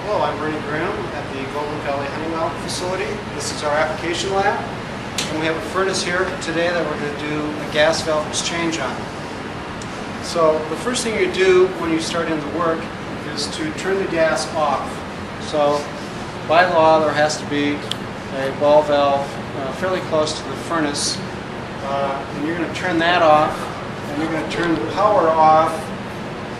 Hello, I'm Bernie Graham at the Golden Valley Honeywell facility. This is our application lab, and we have a furnace here today that we're going to do a gas valve exchange on. So the first thing you do when you start into work is to turn the gas off. So by law there has to be a ball valve fairly close to the furnace, and you're going to turn that off, and you're going to turn the power off.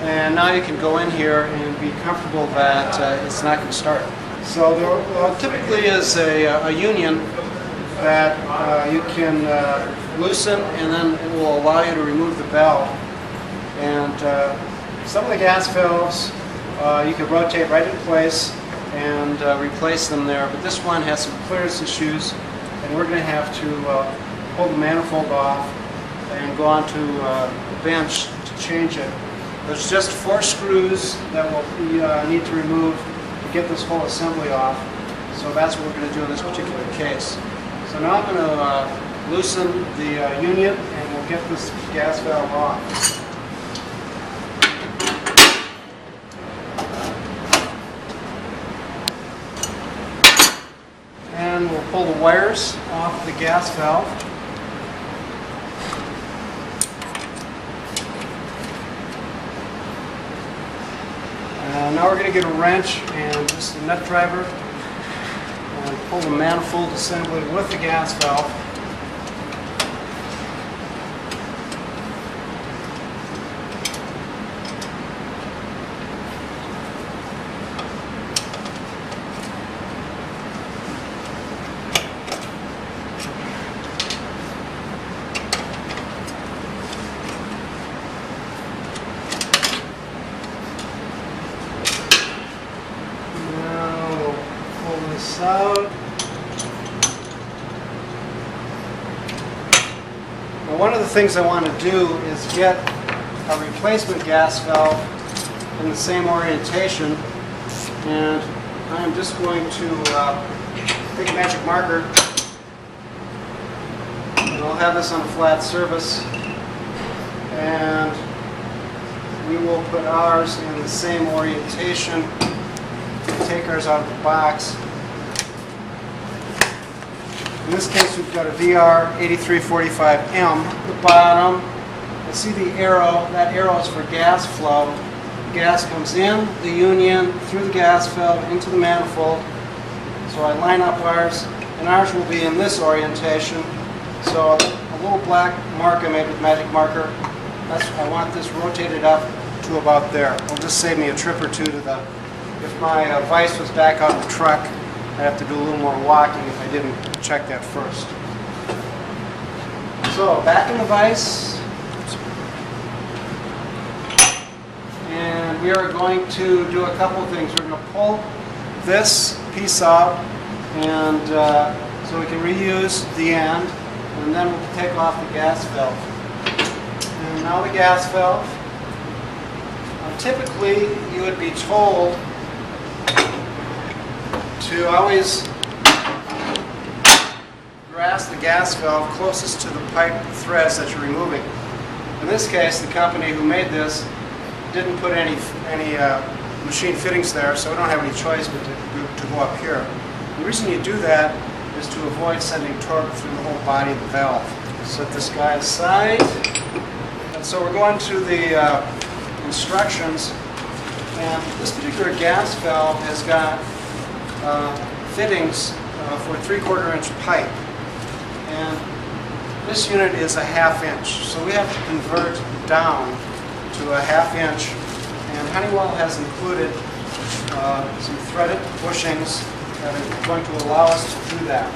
And now you can go in here and be comfortable that it's not going to start. So there typically is a union that you can loosen, and then it will allow you to remove the valve. And some of the gas valves you can rotate right in place and replace them there. But this one has some clearance issues, and we're going to have to pull the manifold off and go onto a bench to change it. There's just 4 screws that we'll need to remove to get this whole assembly off. So that's what we're going to do in this particular case. So now I'm going to loosen the union, and we'll get this gas valve off. And we'll pull the wires off the gas valve. Now we're going to get a wrench and just a nut driver and pull the manifold assembly with the gas valve. Out. Now, one of the things I want to do is get a replacement gas valve in the same orientation, and I'm just going to take a magic marker, and I'll have this on a flat surface, and we will put ours in the same orientation. Take ours out of the box. In this case, we've got a VR8345M. At the bottom, you see the arrow. That arrow is for gas flow. The gas comes in the union, through the gas valve, into the manifold. So I line up ours, and ours will be in this orientation. So a little black mark I made with magic marker. I want this rotated up to about there. It'll just save me a trip or two to the. If my vise was back on the truck, I'd have to do a little more walking if I didn't check that first. So back in the vise, and we are going to do a couple of things. We're going to pull this piece out, and so we can reuse the end, and then we'll take off the gas valve. And now the gas valve. Typically, you would be told to always grasp the gas valve closest to the pipe threads that you're removing. In this case, the company who made this didn't put any machine fittings there, so we don't have any choice but to go up here. The reason you do that is to avoid sending torque through the whole body of the valve. Set this guy aside. And so we're going to the instructions, and this particular gas valve has got fittings for 3/4 inch pipe, and this unit is a 1/2 inch, so we have to convert down to a 1/2 inch, and Honeywell has included some threaded bushings that are going to allow us to do that.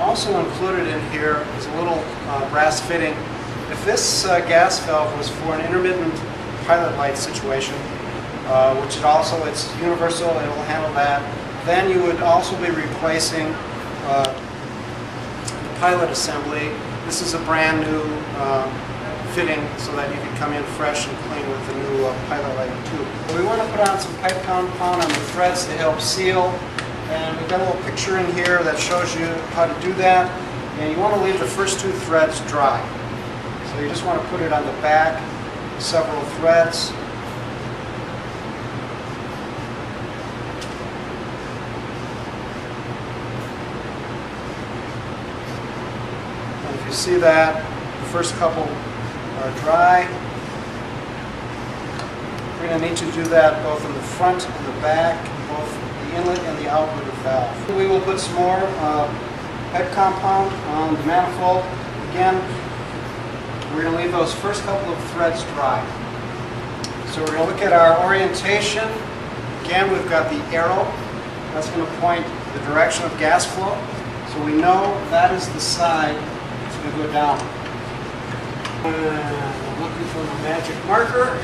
Also included in here is a little brass fitting. If this gas valve was for an intermittent pilot light situation, which it's universal, it will handle that, then you would also be replacing the pilot assembly. This is a brand new fitting so that you can come in fresh and clean with the new pilot light tube. We want to put on some pipe compound on the threads to help seal. And we've got a little picture in here that shows you how to do that. And you want to leave the first 2 threads dry. So you just want to put it on the back, several threads. And if you see that, the first couple are dry. We're going to need to do that both in the front and the back, both the inlet and the outlet of the valve. We will put some more pipe compound on the manifold. Again, we're going to leave those first couple of threads dry. So we're going to look at our orientation. Again, we've got the arrow. That's going to point the direction of gas flow. So we know that is the side it's going to go down. I'm looking for the magic marker.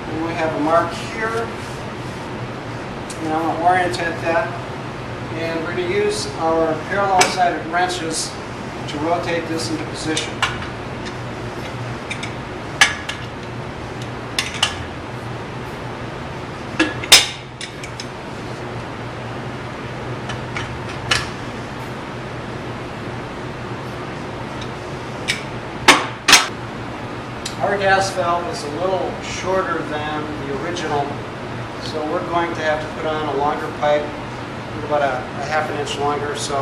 And we have a mark here. And I'm going to orientate that. And we're going to use our parallel-sided wrenches to rotate this into position. Our gas valve is a little shorter than the original, so we're going to have to put on a longer pipe, about a half an inch longer. So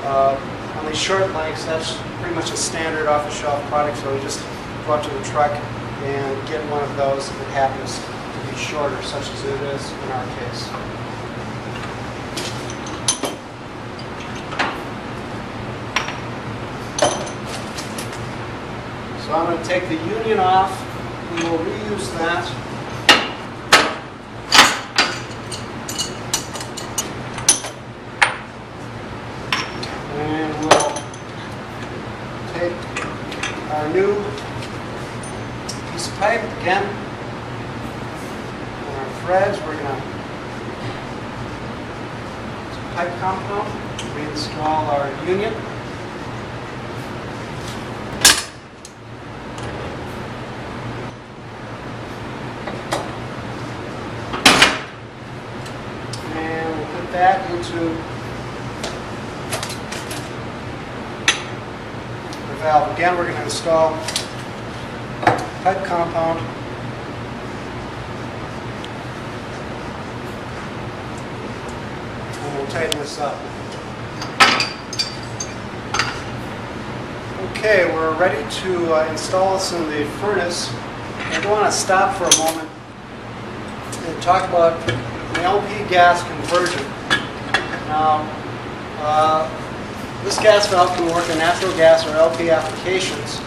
on these short lengths, that's pretty much a standard off-the-shelf product, so we just go up to the truck and get one of those if it happens to be shorter, such as it is in our case. So I'm going to take the union off. We will reuse that. And we'll take our new piece of pipe again. And our threads, we're going to pipe compound. Reinstall our union. That into the valve. Again, we're going to install pipe compound. And we'll tighten this up. Okay, we're ready to install this in the furnace. I do want to stop for a moment and talk about an LP gas conversion. Now, this gas valve can work in natural gas or LP applications.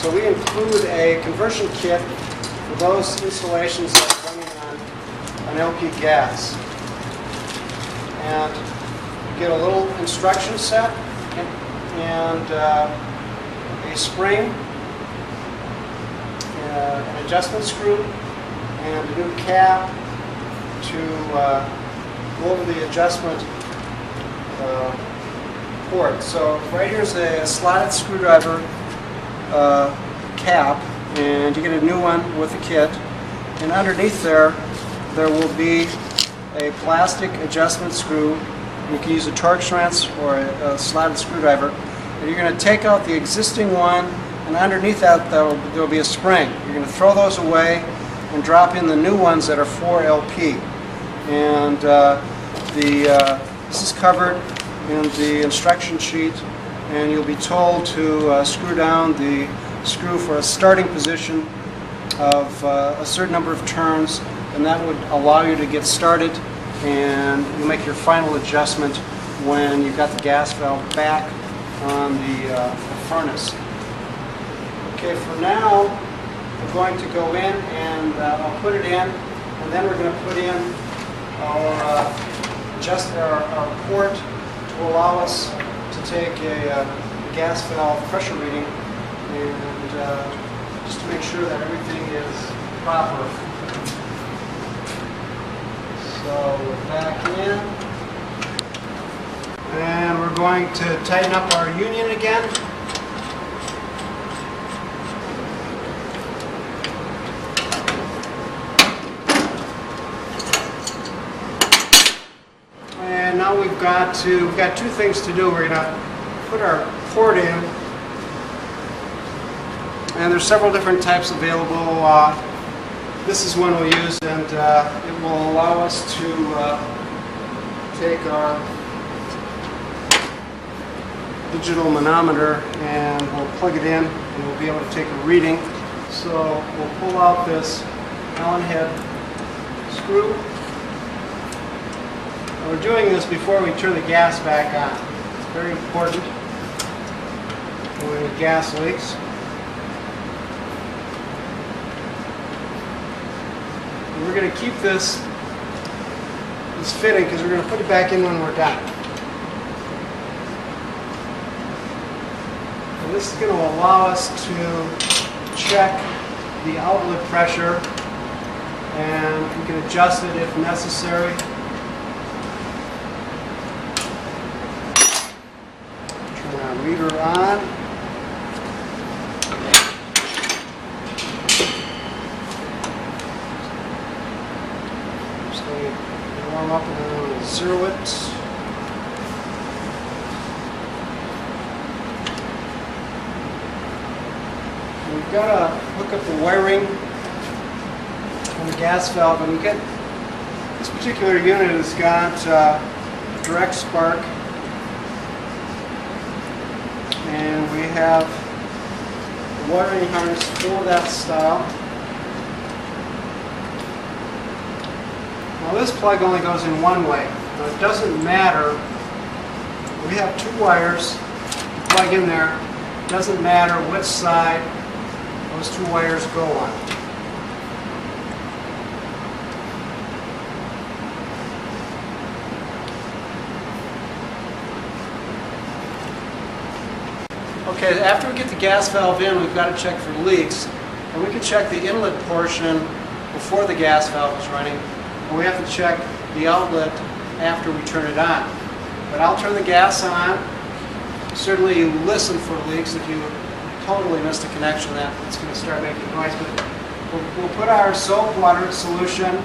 So we include a conversion kit for those installations that are running on an LP gas. And you get a little instruction set and a spring, an adjustment screw, and a new cap to go over the adjustment port. So right here is a slotted screwdriver cap, and you get a new one with the kit. And underneath there will be a plastic adjustment screw. You can use a Torx wrench or a slotted screwdriver. And you're going to take out the existing one, and underneath that there will be a spring. You're going to throw those away and drop in the new ones that are 4LP. And this is covered in the instruction sheet, and you'll be told to screw down the screw for a starting position of a certain number of turns, and that would allow you to get started, and you'll make your final adjustment when you've got the gas valve back on the furnace. Okay, for now we're going to go in and I'll put it in, and then we're going to put in our port to allow us to take a gas valve pressure reading, and just to make sure that everything is proper. So we're back in, and we're going to tighten up our union again. Now we've got two things to do. We're going to put our port in, and there's several different types available. This is one we'll use, and it will allow us to take our digital manometer and we'll plug it in, and we'll be able to take a reading. So we'll pull out this Allen head screw. And we're doing this before we turn the gas back on. It's very important when gas leaks. And we're going to keep this fitting because we're going to put it back in when we're done. And this is going to allow us to check the outlet pressure, and we can adjust it if necessary. Turn our meter on. Just going to warm up and then we'll zero it. We've got to hook up the wiring on the gas valve, and we get this particular unit has got direct spark, and we have the wiring harness for that style. Now this plug only goes in one way. Now it doesn't matter. We have two wires to plug in there. It doesn't matter which side those two wires go on. Okay, after we get the gas valve in, we've got to check for leaks. And we can check the inlet portion before the gas valve is running, and we have to check the outlet after we turn it on. But I'll turn the gas on. Certainly you listen for leaks. If you totally missed a connection, that's going to start making noise. But we'll put our soap water solution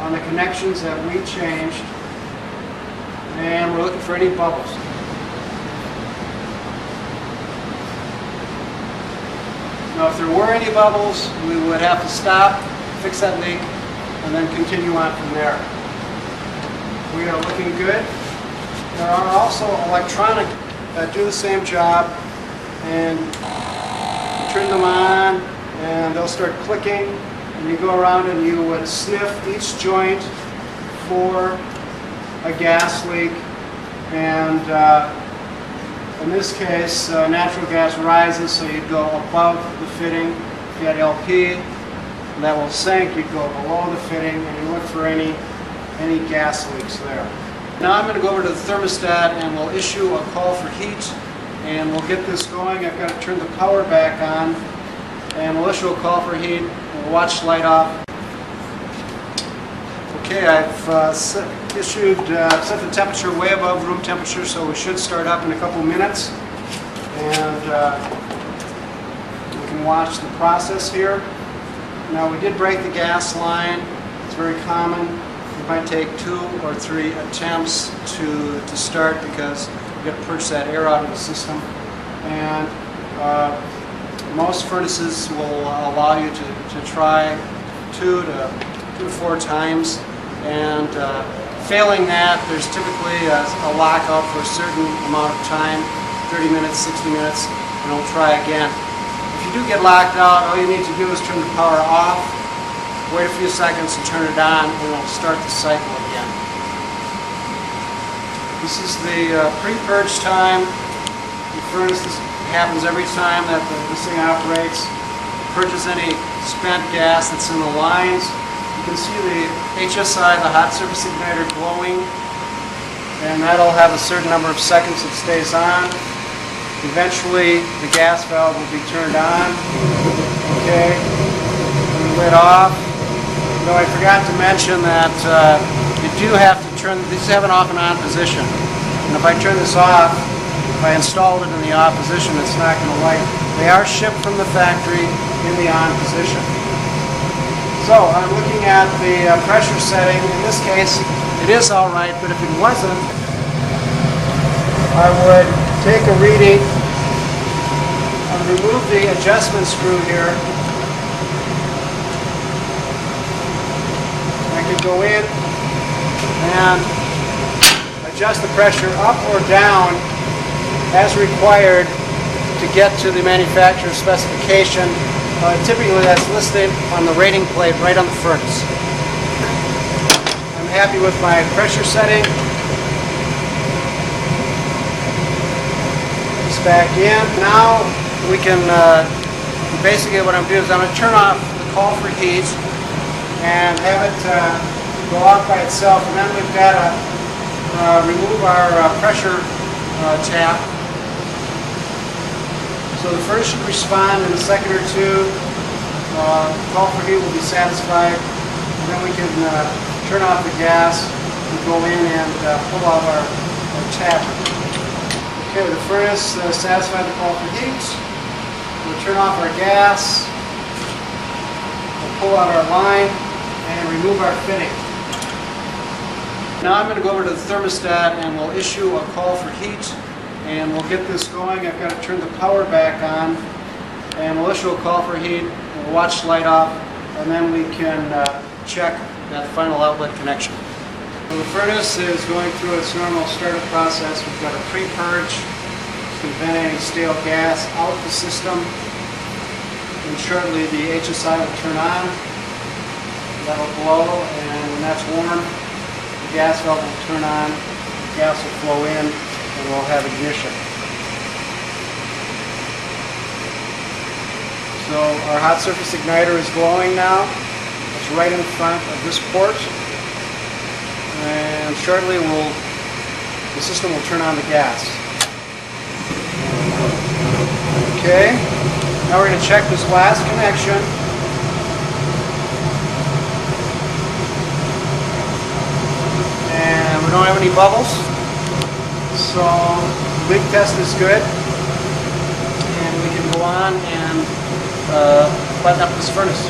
on the connections that we changed, and we're looking for any bubbles. Now if there were any bubbles, we would have to stop, fix that leak, and then continue on from there. We are looking good. There are also electronic that do the same job, and you turn them on and they'll start clicking, and you go around and you would sniff each joint for a gas leak, and in this case natural gas rises, so you'd go above the fitting. If you had LP, that will sink, you'd go below the fitting, and you look for any gas leaks there. Now I'm going to go over to the thermostat and we'll issue a call for heat, and we'll get this going. I've got to turn the power back on, and we'll issue a call for heat. We'll watch light off. Okay, I've set the temperature way above room temperature, so we should start up in a couple minutes. And we can watch the process here. Now we did break the gas line. It's very common. It might take 2 or 3 attempts to start, because we've got to purge that air out of the system. And most furnaces will allow you to try 2 to 4 times. And failing that, there's typically a lockout for a certain amount of time, 30 minutes, 60 minutes, and we'll try again. If you do get locked out, all you need to do is turn the power off, wait a few seconds and turn it on, and it'll start the cycle again. This is the pre-purge time. The furnace happens every time that this thing operates. It purges any spent gas that's in the lines. You can see the HSI, the hot surface igniter, glowing, and that'll have a certain number of seconds it stays on. Eventually the gas valve will be turned on. Okay, lid off. Though I forgot to mention that you do have to turn, these have an off and on position. And if I turn this off, if I installed it in the off position, it's not going to light. They are shipped from the factory in the on position. So I'm looking at the pressure setting. In this case, it is all right, but if it wasn't, I would take a reading and remove the adjustment screw here. I could go in and adjust the pressure up or down as required to get to the manufacturer's specification. Typically that's listed on the rating plate right on the furnace. I'm happy with my pressure setting. It's back in. Now we can, basically what I'm doing is I'm going to turn off the call for heat and have it go off by itself, and then we've got to remove our pressure tap. So the furnace should respond in a second or two. Call for heat will be satisfied, and then we can turn off the gas and go in and pull out our tap. Okay, the furnace satisfied the call for heat. We'll turn off our gas. We'll pull out our line and remove our fitting. Now I'm going to go over to the thermostat and we'll issue a call for heat, and we'll get this going. I've got to turn the power back on, and we'll issue a call for heat. We'll watch the light off, and then we can check that final outlet connection. So the furnace is going through its normal startup process. We've got a pre-purge to prevent any stale gas out of the system. And shortly the HSI will turn on. That'll blow, and when that's warm, the gas valve will turn on, the gas will flow in, and we'll have ignition. So our hot surface igniter is glowing now. It's right in front of this port. And shortly the system will turn on the gas. Okay, now we're going to check this last connection. And we don't have any bubbles. So leak test is good. And we can go on and button up this furnace.